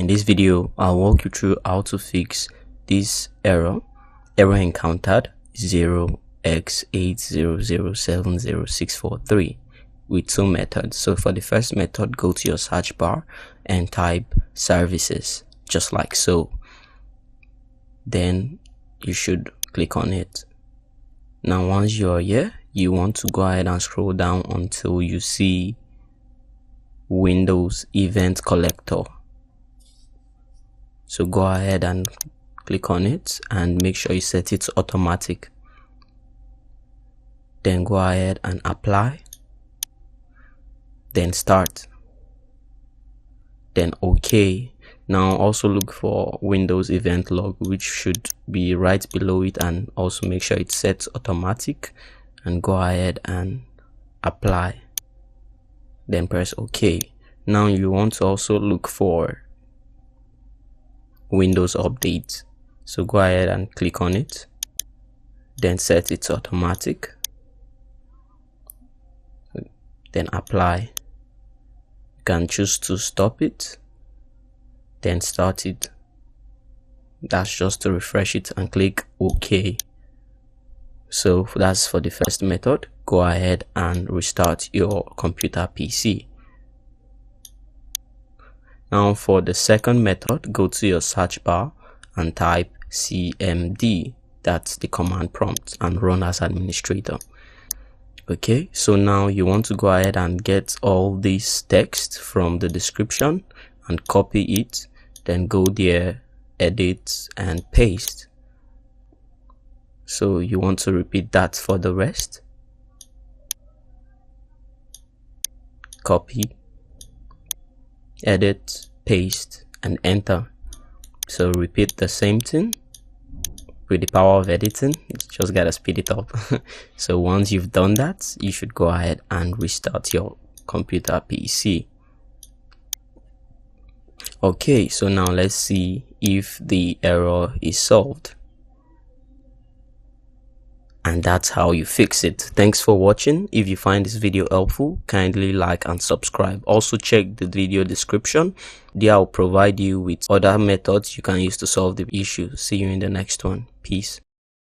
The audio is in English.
In this video, I'll walk you through how to fix this error encountered 0x80070643 with two methods. So for the first method, go to your search bar and type services, just like so. Then you should click on it. Now once you're here, you want to go ahead and scroll down until you see Windows Event Collector. So go ahead and click on it and make sure you set it to automatic. Then go ahead and apply. Then start. Then OK. Now also look for Windows Event Log, which should be right below it, and also make sure it's set to automatic, and go ahead and apply. Then press OK. Now you want to also look for Windows Update. So go ahead and click on it. Then set it to automatic. Then apply. You can choose to stop it. Then start it. That's just to refresh it, and click OK. So that's for the first method. Go ahead and restart your computer PC. Now for the second method, go to your search bar and type cmd, that's the command prompt, and run as administrator. Okay, so now you want to go ahead and get all this text from the description and copy it, then go there, edit and paste. So you want to repeat that for the rest. Copy, edit, paste and enter. So repeat the same thing. With the power of editing, you just gotta speed it up. So once you've done that, you should go ahead and restart your computer PC. Okay, so now let's see if the error is solved. And that's how you fix it. Thanks for watching. If you find this video helpful, kindly like and subscribe. Also check the video description. There I'll provide you with other methods you can use to solve the issue. See you in the next one. Peace.